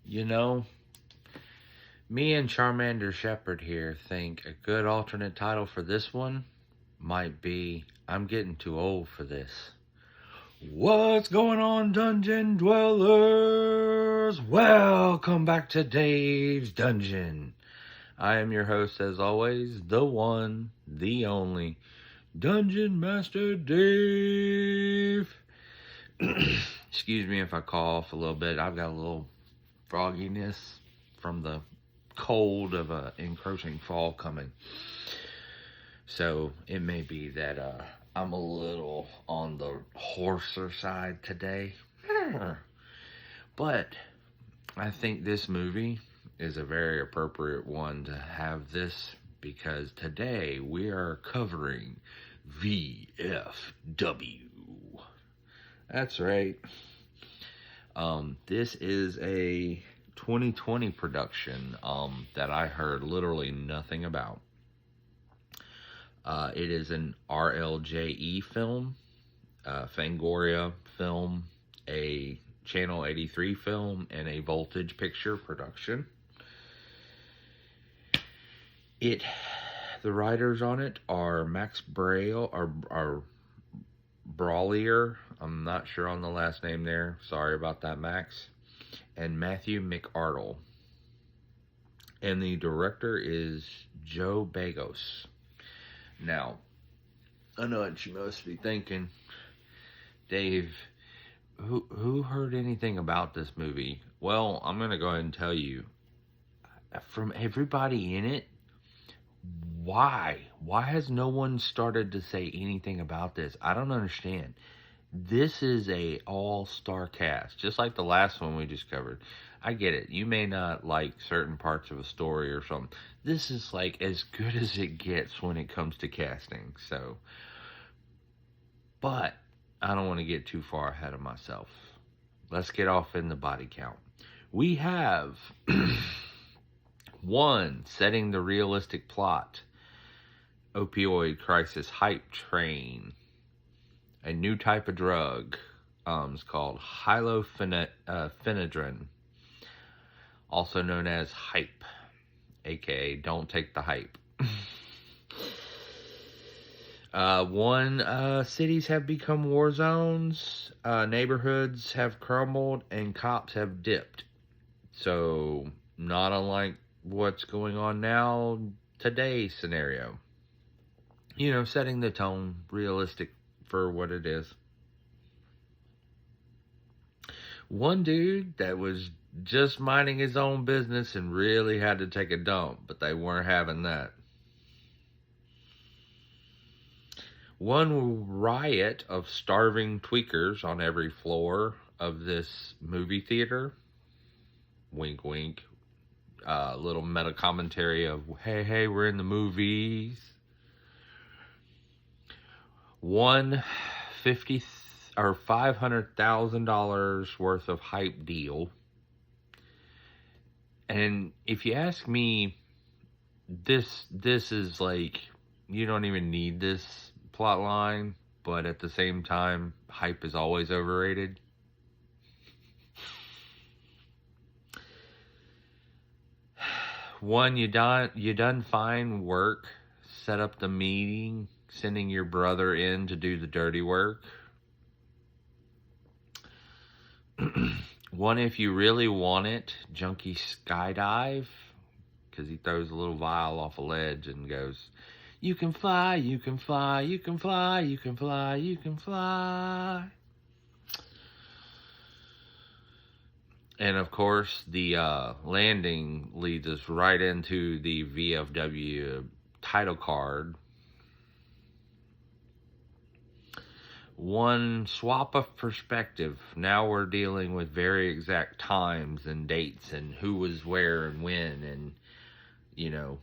You know, me and Charmander Shepherd here think a good alternate title for this one might be I'm Getting Too Old for This. What's going on, Dungeon Dwellers? Welcome back to Dave's Dungeon. I am your host, as always, the one, the only, Dungeon Master Dave. Excuse me if I cough a little bit. I've got a little frogginess from the cold of a encroaching fall coming. So it may be that I'm a little on the hoarser side today. But I think this movie is a very appropriate one to have this because today we are covering VFW. That's right. This is a 2020 production that I heard literally nothing about. It is an RLJE film, Fangoria film, a Channel 83 film, and a Voltage Picture production. The writers on it are Max Braille, or Brawlier. I'm not sure on the last name there. Sorry about that, Max. And Matthew McArdle. And the director is Joe Bagos. Now, I know what you must be thinking, Dave, who heard anything about this movie? Well, I'm going to go ahead and tell you, from everybody in it, why has no one started to say anything about this? I don't understand. This is a all-star cast, just like the last one we just covered. I get it. You may not like certain parts of a story or something. This is like as good as it gets when it comes to casting. So, but I don't want to get too far ahead of myself. Let's get off in the body count. We have 1, setting the realistic plot. Opioid crisis hype train. A new type of drug. It's called phenedrine, also known as hype, aka don't take the hype. Cities have become war zones, neighborhoods have crumbled, and cops have dipped. So, not unlike what's going on now, today's scenario. You know, setting the tone, realistic for what it is. One dude that was just minding his own business and really had to take a dump, but they weren't having that. One riot of starving tweakers on every floor of this movie theater. Wink, wink. Little meta commentary of, hey, we're in the movies. $500,000 worth of hype deal. And if you ask me, this is like, you don't even need this plot line, but at the same time, hype is always overrated. One, you done fine work, set up the meeting, sending your brother in to do the dirty work. One, if you really want it, junkie skydive, because he throws a little vial off a ledge and goes, you can fly, you can fly, you can fly, you can fly, you can fly. And of course, the landing leads us right into the VFW title card. One swap of perspective. Now we're dealing with very exact times and dates and who was where and when, and you know,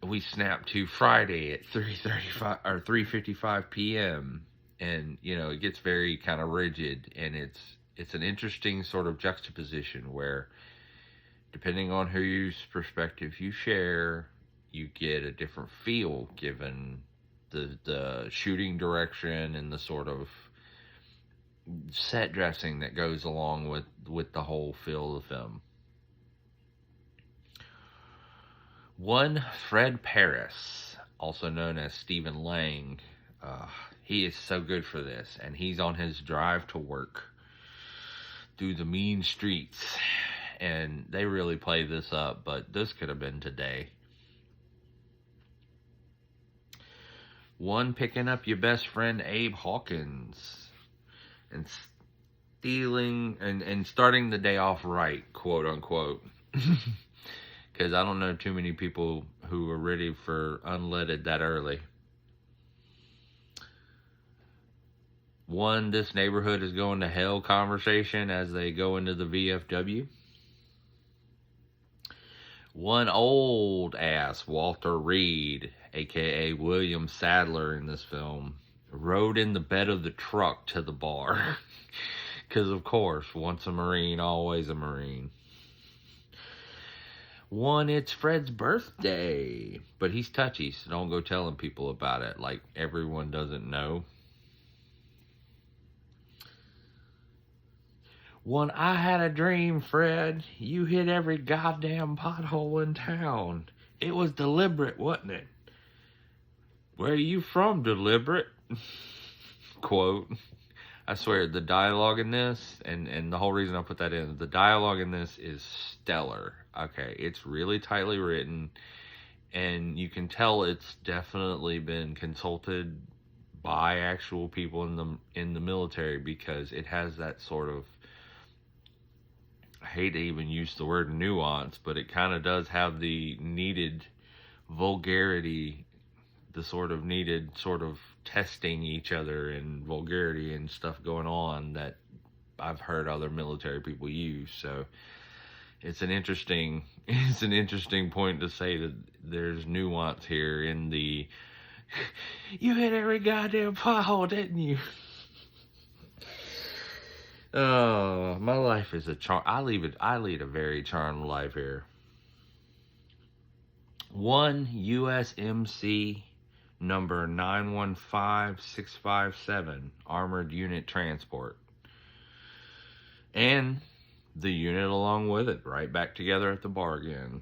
we snap to Friday at 3:35 or 3:55 p.m. and you know, it gets very kind of rigid, and it's an interesting sort of juxtaposition where depending on whose perspective you share, you get a different feel given the shooting direction and the sort of set dressing that goes along with the whole feel of the film. One Fred Paris, also known as Stephen Lang. Uh, he is so good for this, and he's on his drive to work through the mean streets. And they really play this up, but this could have been today. One Picking Up Your Best Friend Abe Hawkins and stealing and starting the day off right, quote unquote. Because I don't know too many people who are ready for unleaded that early. One, this neighborhood is going to hell conversation as they go into the VFW. One old ass Walter Reed, aka William Sadler in this film, rode in the bed of the truck to the bar. Because, of course, once a Marine, always a Marine. One, it's Fred's birthday, but he's touchy, so don't go telling people about it like everyone doesn't know. One, I had a dream, Fred. You hit every goddamn pothole in town. It was deliberate, wasn't it? Where are you from, deliberate? Quote. I swear, the dialogue in this, and the whole reason I put that in, the dialogue in this is stellar. Okay, it's really tightly written, and you can tell it's definitely been consulted by actual people in the military, because it has that sort of, I hate to even use the word nuance, but it kind of does have the needed vulgarity, the sort of needed sort of testing each other and vulgarity and stuff going on that I've heard other military people use. So it's an interesting point to say that there's nuance here in the you hit every goddamn pothole, didn't you? Oh, my life is a charm. I lead a very charmed life here. One USMC number 915657 Armored Unit Transport. And the unit along with it, right back together at the bar again.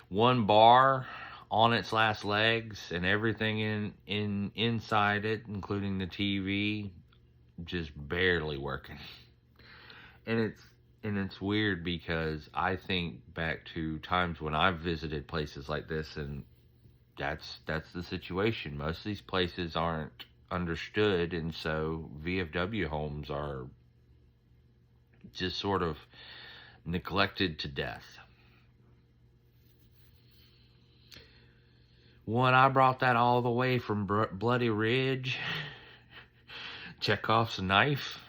One bar on its last legs, and everything inside it, including the TV, just barely working. And it's weird, because I think back to times when I've visited places like this, and that's the situation. Most of these places aren't understood, and so VFW homes are just sort of neglected to death. One, I brought that all the way from Bloody Ridge. Chekhov's knife.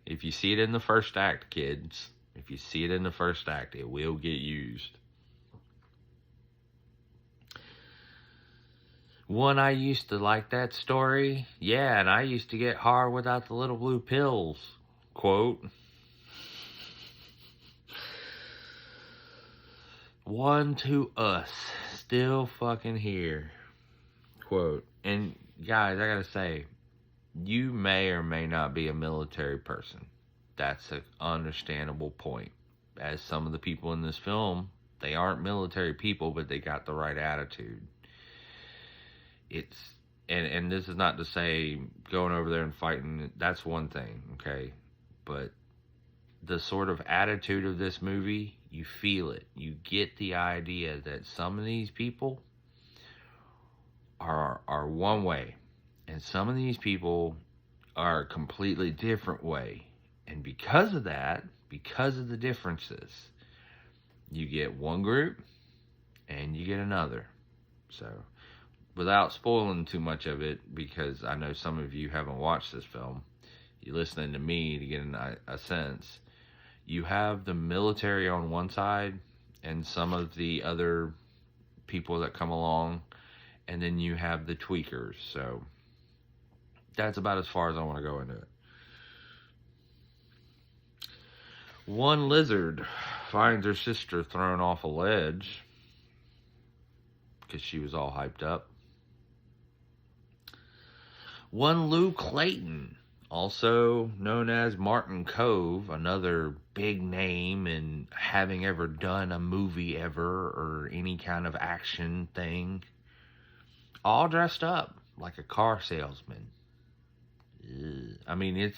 If you see it in the first act, kids, if you see it in the first act, it will get used. One, I used to like that story. Yeah, and I used to get hard without the little blue pills. Quote. One, to us, still fucking here. Quote. And guys, I gotta say, you may or may not be a military person. That's an understandable point. As some of the people in this film, they aren't military people, but they got the right attitude. And this is not to say going over there and fighting, that's one thing, okay? But the sort of attitude of this movie, you feel it. You get the idea that some of these people are one way, and some of these people are a completely different way. And because of that, because of the differences, you get one group and you get another. So, without spoiling too much of it, because I know some of you haven't watched this film, you're listening to me to get a sense. You have the military on one side and some of the other people that come along, and then you have the tweakers. So that's about as far as I want to go into it. One lizard finds her sister thrown off a ledge because she was all hyped up. One Lou Clayton also known as Martin Cove, another big name in having ever done a movie ever or any kind of action thing, all dressed up like a car salesman. I mean,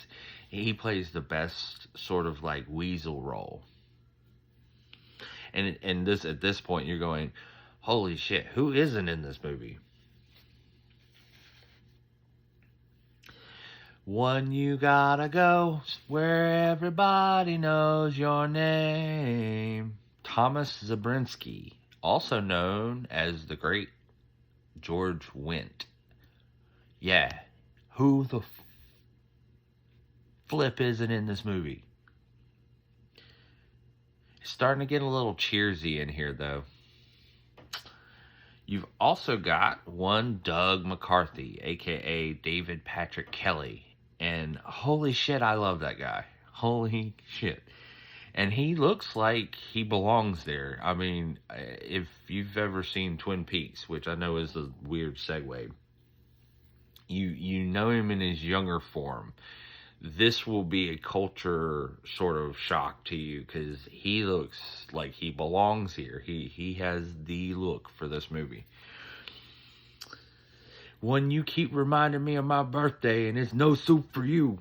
he plays the best sort of like weasel role. And this at this point you're going, holy shit, who isn't in this movie? One, you gotta go where everybody knows your name. Thomas Zabrinsky, also known as the Great George Wendt. Yeah, who the flip isn't in this movie? It's starting to get a little cheersy in here, though. You've also got one Doug McCarthy, aka David Patrick Kelly. And holy shit, I love that guy. Holy shit. And he looks like he belongs there. I mean, if you've ever seen Twin Peaks, which I know is a weird segue, you know him in his younger form. This will be a culture sort of shock to you because he looks like he belongs here. He has the look for this movie. One, you keep reminding me of my birthday and it's no soup for you.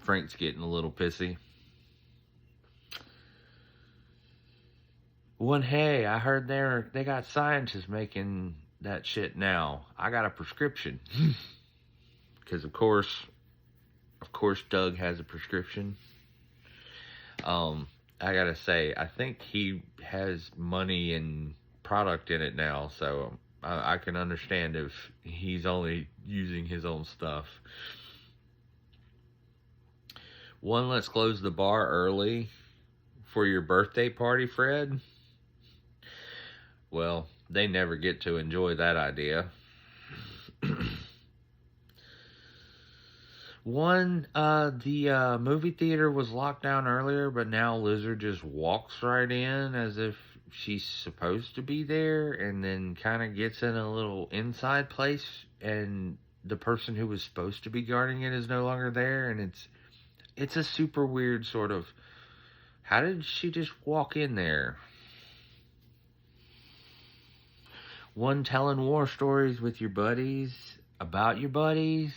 Frank's getting a little pissy. One, hey, I heard they got scientists making that shit now. I got a prescription. Because of course, Doug has a prescription. I gotta say, I think he has money and product in it now, so I can understand if he's only using his own stuff. One, let's close the bar early for your birthday party, Fred. Well, they never get to enjoy that idea. One, the movie theater was locked down earlier, but now Lizard just walks right in as if she's supposed to be there, and then kind of gets in a little inside place, and the person who was supposed to be guarding it is no longer there, and it's a super weird sort of, how did she just walk in there? One, telling war stories with your buddies, about your buddies.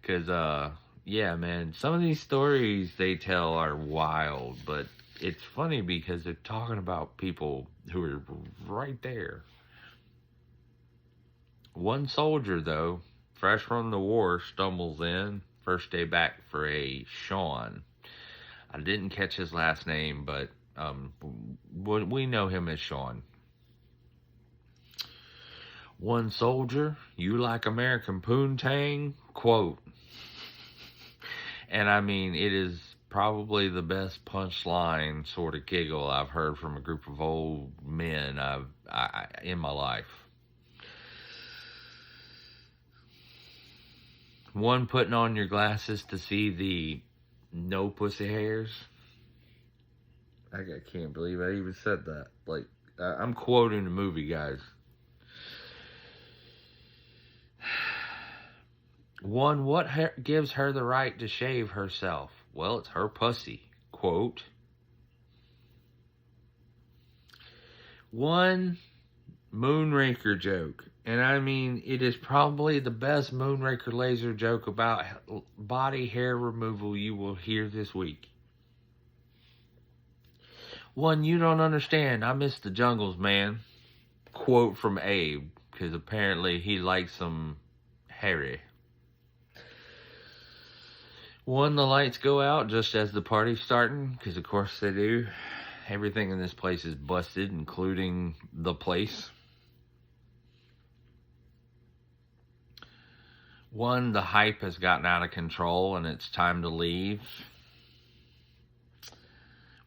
Because, yeah, man, some of these stories they tell are wild, but it's funny because they're talking about people who are right there. One soldier, though, fresh from the war, stumbles in, first day back for a Sean. I didn't catch his last name, but we know him as Sean. One soldier, you like American poontang? Quote. And I mean, it is probably the best punchline sort of giggle I've heard from a group of old men in my life. One, putting on your glasses to see the no pussy hairs. I can't believe I even said that. Like, I'm quoting the movie, guys. One, what gives her the right to shave herself? Well, it's her pussy. Quote. One, Moonraker joke. And I mean, it is probably the best Moonraker laser joke about body hair removal you will hear this week. One, you don't understand. I miss the jungles, man. Quote from Abe, because apparently he likes them hairy. One, the lights go out just as the party's starting, because of course they do. Everything in this place is busted, including the place. One, the hype has gotten out of control and it's time to leave.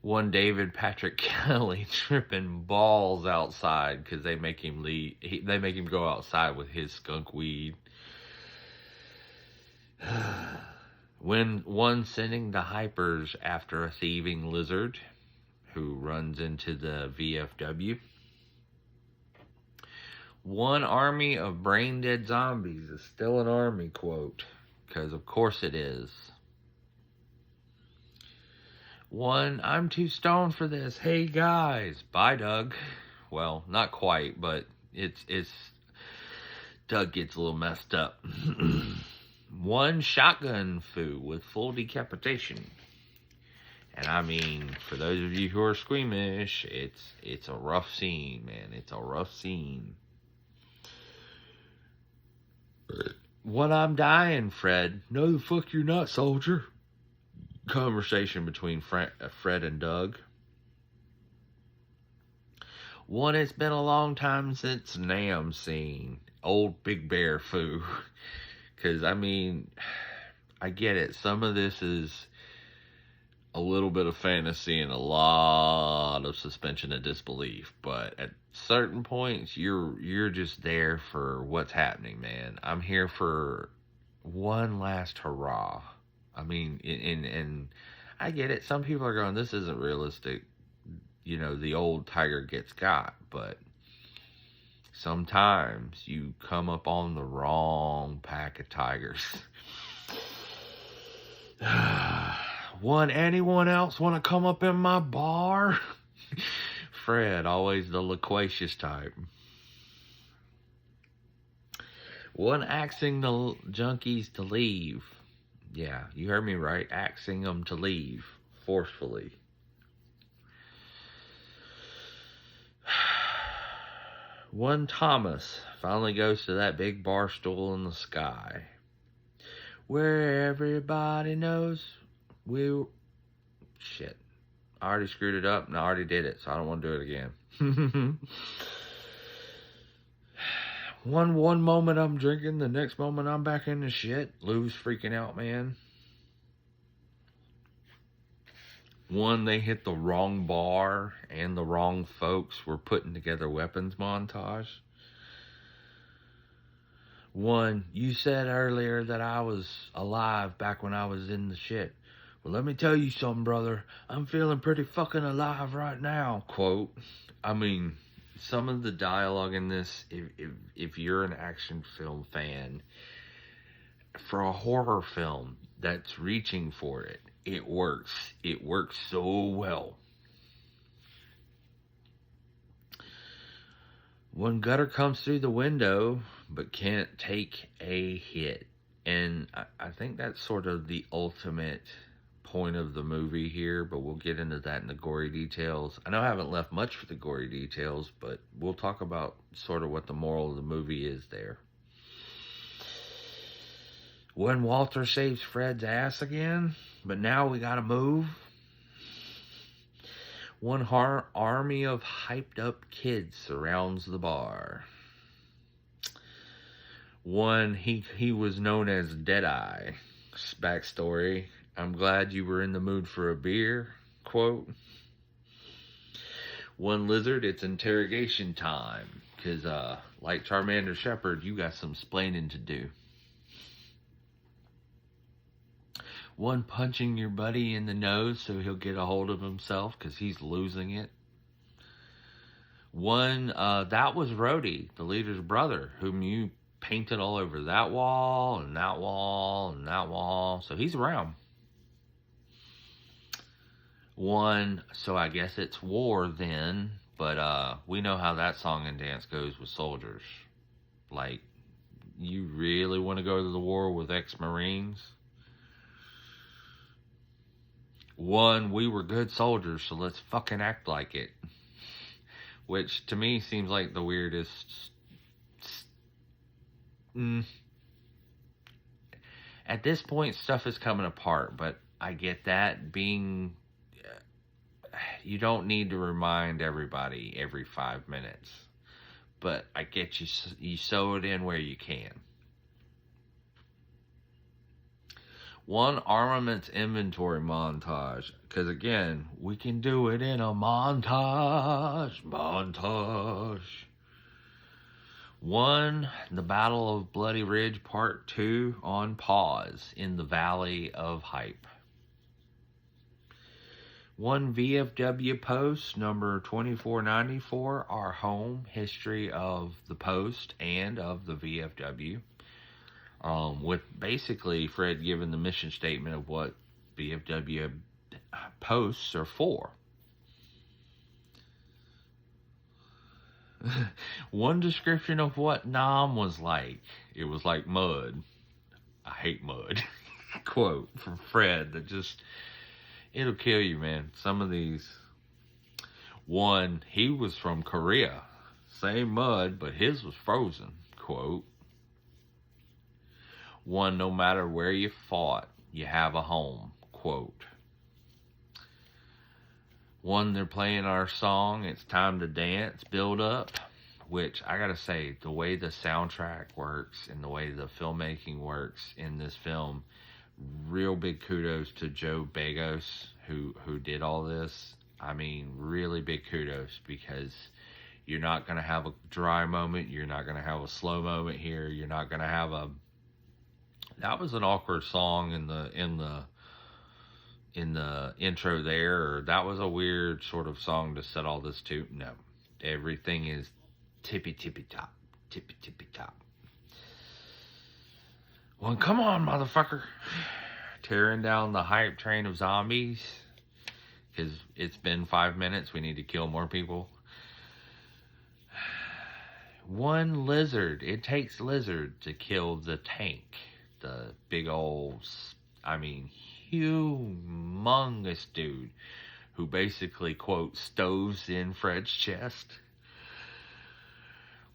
One, David Patrick Kelly tripping balls outside because they make him leave. They make him go outside with his skunk weed. When one, sending the hypers after a thieving lizard who runs into the VFW. One army of brain dead zombies is still an army, quote. Because of course it is. One, I'm too stoned for this. Hey guys. Bye, Doug. Well, not quite, but it's Doug gets a little messed up. One shotgun foo with full decapitation. And I mean, for those of you who are squeamish, it's a rough scene, man. It's a rough scene. One, I'm dying, Fred. No, the fuck you're not, soldier. Conversation between Fred and Doug. One, it's been a long time since Nam seen old Big Bear foo. Because, I mean, I get it. Some of this is a little bit of fantasy and a lot of suspension of disbelief. But at certain points, you're just there for what's happening, man. I'm here for one last hurrah. I mean, and I get it. Some people are going, this isn't realistic. You know, the old tiger gets got. But sometimes you come up on the wrong pack of tigers. One, anyone else want to come up in my bar? Fred, always the loquacious type. One, axing the junkies to leave. Yeah, you heard me right. Axing them to leave forcefully. One, Thomas finally goes to that big bar stool in the sky, where everybody knows shit. I already screwed it up and I already did it, so I don't want to do it again. One moment I'm drinking, the next moment I'm back in the shit. Lou's freaking out, man. One, they hit the wrong bar and the wrong folks were putting together weapons montage. One, you said earlier that I was alive back when I was in the shit. Well, let me tell you something, brother. I'm feeling pretty fucking alive right now, quote. I mean, some of the dialogue in this, if you're an action film fan, for a horror film that's reaching for it, it works. It works so well. One, gutter comes through the window, but can't take a hit. And I think that's sort of the ultimate point of the movie here, but we'll get into that in the gory details. I know I haven't left much for the gory details, but we'll talk about sort of what the moral of the movie is there. When Walter saves Fred's ass again, but now we gotta move. One army of hyped up kids surrounds the bar. One, he was known as Deadeye. Backstory, I'm glad you were in the mood for a beer, quote. One lizard, it's interrogation time. Because, like Charmander Shepherd, you got some splaining to do. One, punching your buddy in the nose so he'll get a hold of himself because he's losing it. One, that was Rhodey, the leader's brother, whom you painted all over that wall and that wall and that wall. So he's around. One, so I guess it's war then, but we know how that song and dance goes with soldiers. Like, you really want to go to the war with ex-Marines? One, we were good soldiers, so let's fucking act like it. Which, to me, seems like the weirdest. At this point, stuff is coming apart, but I get that being... you don't need to remind everybody every 5 minutes. But I get you sew it in where you can. One, armaments inventory montage. Because again, we can do it in a montage. One, the Battle of Bloody Ridge Part 2 on pause in the Valley of Hype. One VFW post, number 2494, our home history of the post and of the VFW. With basically Fred giving the mission statement of what VFW posts are for. One description of what Nam was like. It was like mud. I hate mud. Quote from Fred that just, it'll kill you, man. Some of these. One, he was from Korea. Same mud, but his was frozen. Quote. One, no matter where you fought, you have a home. Quote. One, they're playing our song, It's Time to Dance, build up, which I gotta say, the way the soundtrack works and the way the filmmaking works in this film, real big kudos to Joe Begos, who did all this. I mean, really big kudos, because you're not gonna have a dry moment, you're not gonna have a slow moment here, you're not gonna have a, that was an awkward song in the intro there, or that was a weird sort of song to set all this to. No, everything is tippy top. Well, come on, motherfucker. Tearing down the hype train of zombies, because it's been 5 minutes, we need to kill more people. One lizard, it takes lizard to kill the tank, the big old, I mean, humongous dude who basically, quote, stoves in Fred's chest.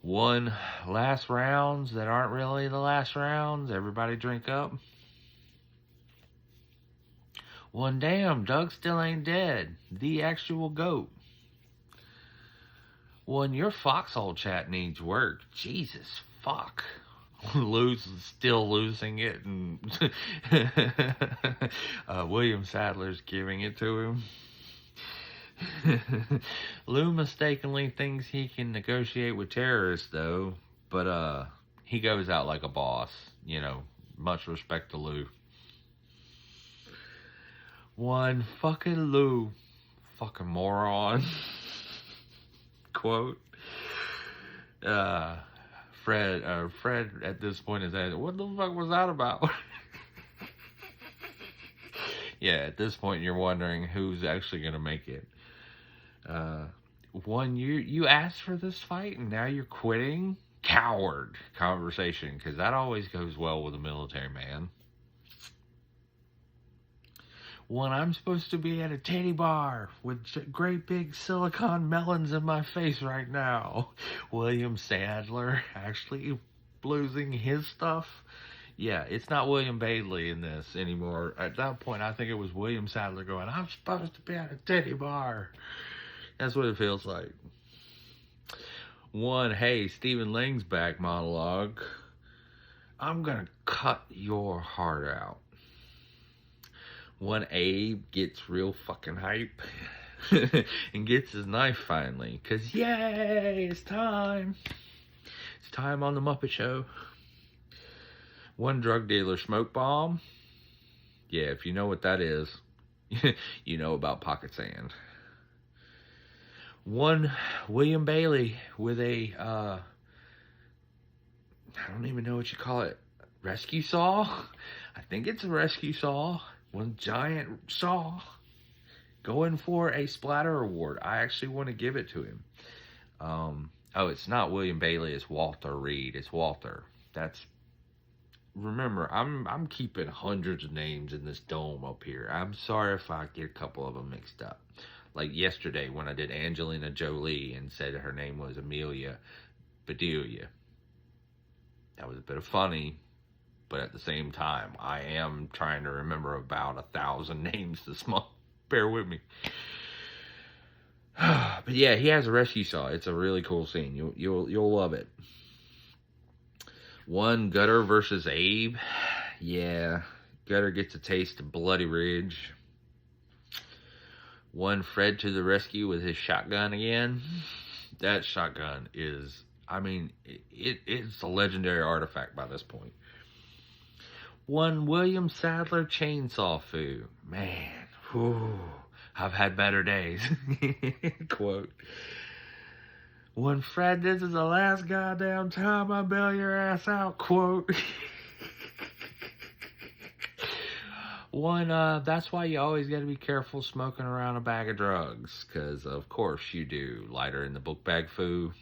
One, last rounds that aren't really the last rounds. Everybody drink up. One, damn, Doug still ain't dead. The actual goat. One, your foxhole chat needs work. Jesus, fuck. Lou's still losing it, and William Sadler's giving it to him. Lou mistakenly thinks he can negotiate with terrorists, though, but he goes out like a boss. You know, much respect to Lou. One, fucking Lou, fucking moron. Quote. Fred at this point is asking, what the fuck was that about? Yeah, at this point you're wondering who's actually going to make it. One, you asked for this fight and now you're quitting? Coward conversation, because that always goes well with a military man. One, I'm supposed to be at a titty bar with great big silicone melons in my face right now. William Sadler actually losing his stuff. Yeah, it's not William Bailey in this anymore. At that point, I think it was William Sadler going, I'm supposed to be at a titty bar. That's what it feels like. One, hey, Stephen Lang's back monologue. I'm gonna cut your heart out. One, Abe gets real fucking hype and gets his knife finally, because yay, it's time. It's time on the Muppet Show. One, drug dealer smoke bomb. Yeah, if you know what that is, you know about pocket sand. One, William Bailey with a, I don't even know what you call it, rescue saw? I think it's a rescue saw. One giant saw, going for a splatter award. I actually want to give it to him. Oh, it's not William Bailey, it's Walter Reed. It's Walter. Remember, I'm keeping hundreds of names in this dome up here. I'm sorry if I get a couple of them mixed up. Like yesterday when I did Angelina Jolie and said her name was Amelia Bedelia. That was a bit of funny. But at the same time, I am trying to remember about 1,000 names this month. Bear with me. But yeah, he has a rescue saw. It's a really cool scene. You'll love it. One, Gutter versus Abe. Yeah, Gutter gets a taste of Bloody Ridge. One, Fred to the rescue with his shotgun again. That shotgun is, I mean, it's a legendary artifact by this point. One, William Sadler chainsaw foo. Man, whew, I've had better days. Quote. When Fred, this is the last goddamn time I bail your ass out. Quote. That's why you always got to be careful smoking around a bag of drugs, because of course you do. Lighter in the book bag foo.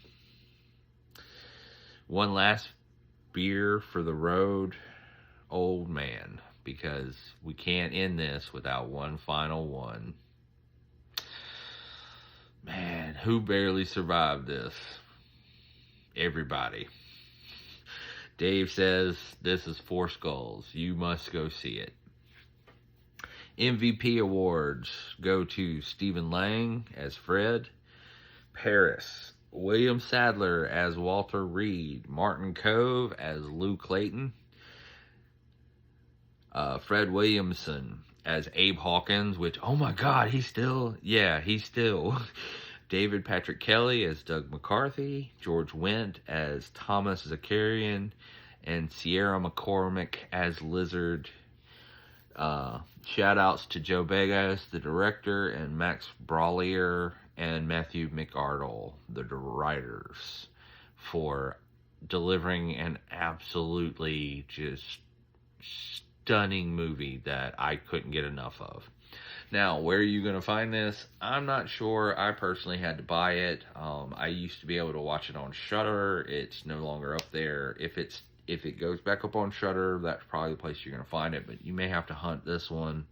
One last beer for the road, old man, because we can't end this without one final one. Man, who barely survived this? Everybody. Dave says, this is Four Skulls. You must go see it. MVP awards go to Stephen Lang as Fred, Paris, William Sadler as Walter Reed, Martin Cove as Lou Clayton, Fred Williamson as Abe Hawkins, which, oh my God, he's still. David Patrick Kelly as Doug McCarthy, George Wendt as Thomas Zakarian, and Sierra McCormick as Lizard. Shout outs to Joe Begas, the director, and Max Brawlier and Matthew McArdle, the writers, for delivering an absolutely just stunning movie that I couldn't get enough of. Now, where are you going to find this? I'm not sure. I personally had to buy it. I used to be able to watch it on Shudder. It's no longer up there. If it goes back up on Shudder, that's probably the place you're going to find it, but you may have to hunt this one.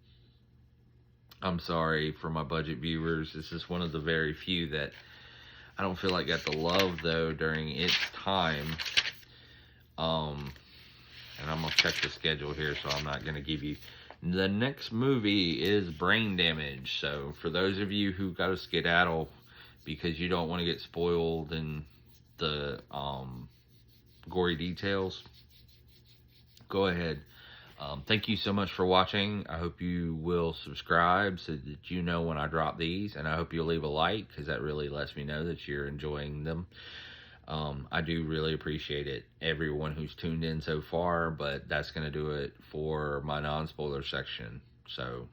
I'm sorry for my budget viewers. This is one of the very few that I don't feel like got the love, though, during its time. And I'm going to check the schedule here, so I'm not going to give you... The next movie is Brain Damage. So for those of you who got to skedaddle because you don't want to get spoiled in the gory details, go ahead. Thank you so much for watching. I hope you will subscribe so that you know when I drop these, and I hope you'll leave a like, because that really lets me know that you're enjoying them. I do really appreciate it, everyone who's tuned in so far, but that's going to do it for my non-spoiler section. So,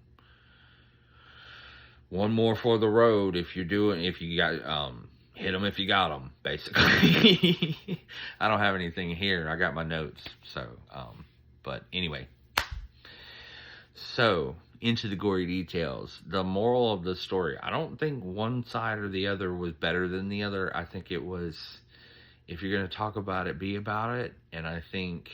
one more for the road. If you got, hit them if you got them, basically. I don't have anything here. I got my notes. So, but anyway. So, into the gory details. The moral of the story. I don't think one side or the other was better than the other. I think it was... If you're going to talk about it, be about it. And I think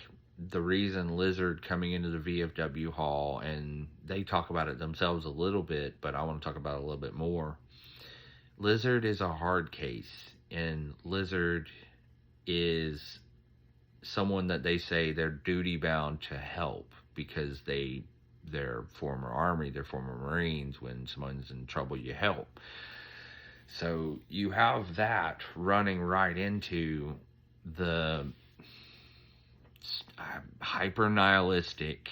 the reason Lizard coming into the VFW hall, and they talk about it themselves a little bit, but I want to talk about it a little bit more. Lizard is a hard case, and Lizard is someone that they say they're duty bound to help because they're former Army, they're former Marines. When someone's in trouble, you help. So you have that running right into the hyper nihilistic,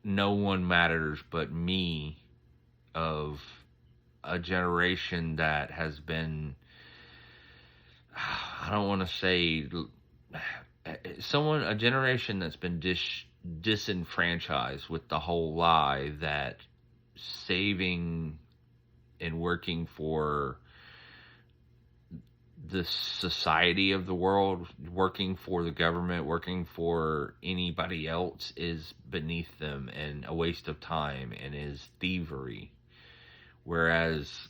no one matters but me of a generation that has been, I don't want to say, a generation that's been disenfranchised with the whole lie that saving and working for the society of the world, working for the government, working for anybody else is beneath them and a waste of time and is thievery. Whereas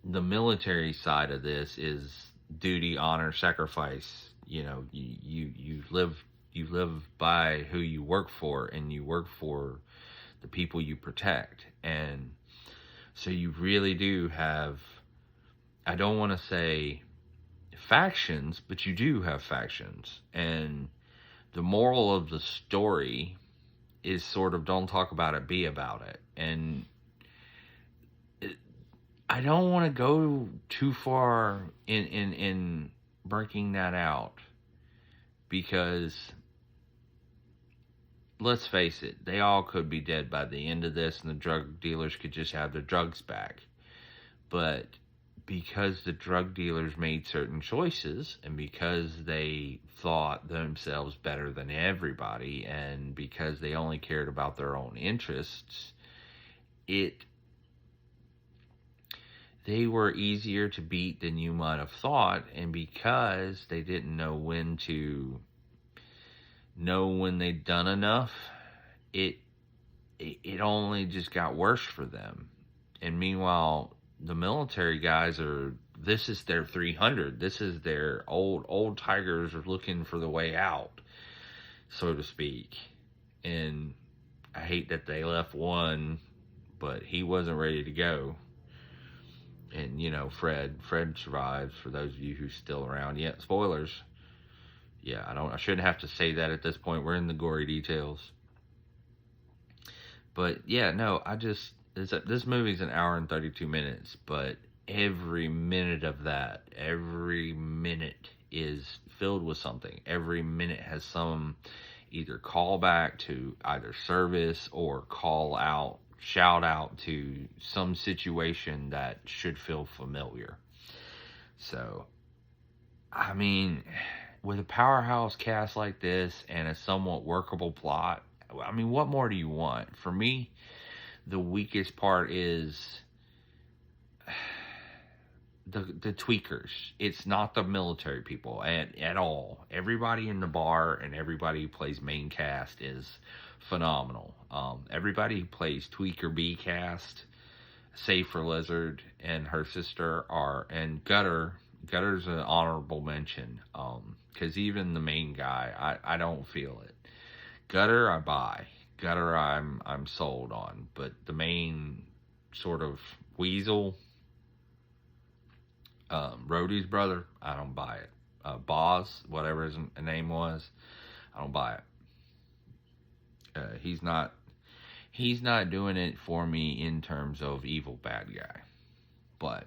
the military side of this is duty, honor, sacrifice. You know, you live by who you work for, and you work for the people you protect. And so you really do have, I don't want to say factions, but you do have factions. And the moral of the story is sort of, don't talk about it, be about it. And I don't want to go too far in breaking that out, because let's face it, they all could be dead by the end of this, and the drug dealers could just have their drugs back. But because the drug dealers made certain choices, and because they thought themselves better than everybody, and because they only cared about their own interests, they were easier to beat than you might have thought, and because they didn't know when they'd done enough, it only just got worse for them. And meanwhile, the military guys this is their 300. This is their old tigers are looking for the way out, so to speak. And I hate that they left one, but he wasn't ready to go. And Fred survives, for those of you who's still around. Yeah, spoilers. Yeah, I shouldn't have to say that at this point. We're in the gory details. But yeah, no, this movie's an hour and 32 minutes, but every minute of that, every minute is filled with something. Every minute has some either call back to either service or call out, shout out to some situation that should feel familiar. So, I mean, with a powerhouse cast like this and a somewhat workable plot, I mean, what more do you want? For me, the weakest part is the tweakers. It's not the military people at all. Everybody in the bar and everybody who plays main cast is phenomenal. Everybody who plays tweaker B cast, save for Lizard and her sister, and Gutter's an honorable mention. Because even the main guy, I don't feel it. Gutter, I buy. Gutter, I'm sold on. But the main sort of weasel, Rhodey's brother, I don't buy it. Boz, whatever his name was, I don't buy it. He's not doing it for me in terms of evil bad guy. But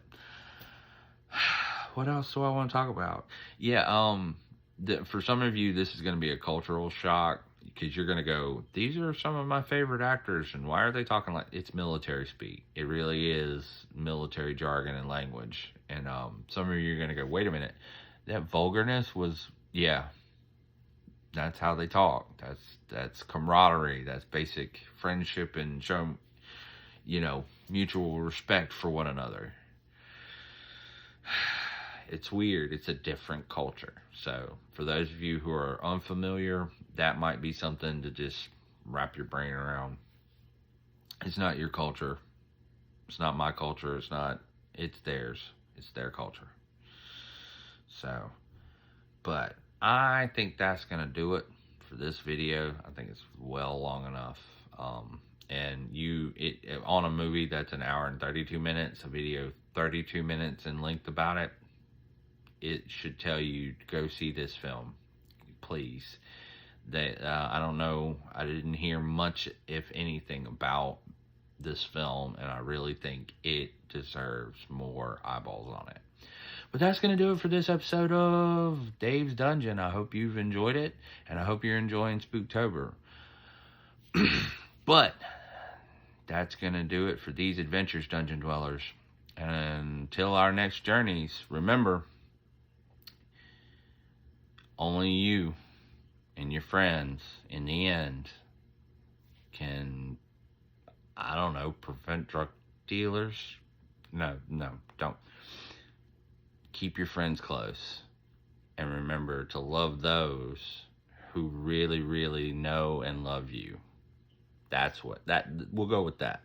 what else do I want to talk about? Yeah, for some of you, this is going to be a cultural shock, because you're going to go, these are some of my favorite actors, and why are they talking like it's military speak? It really is military jargon and language. And some of you are going to go, wait a minute, that vulgarness was, yeah, that's how they talk. That's camaraderie. That's basic friendship and show, mutual respect for one another. It's weird. It's a different culture. So for those of you who are unfamiliar, that might be something to just wrap your brain around. It's not your culture. It's not my culture. It's theirs. It's their culture. So, but I think that's going to do it for this video. I think it's well long enough. And on a movie that's an hour and 32 minutes, a video 32 minutes in length about it, it should tell you to go see this film, please. I don't know, I didn't hear much, if anything, about this film, and I really think it deserves more eyeballs on it. But that's going to do it for this episode of Dave's Dungeon. I hope you've enjoyed it, and I hope you're enjoying Spooktober. But that's going to do it for these adventures, Dungeon Dwellers. And until our next journeys, remember, only you and your friends, in the end, can, I don't know, prevent drug dealers. No, don't. Keep your friends close. And remember to love those who really, really know and love you. We'll go with that.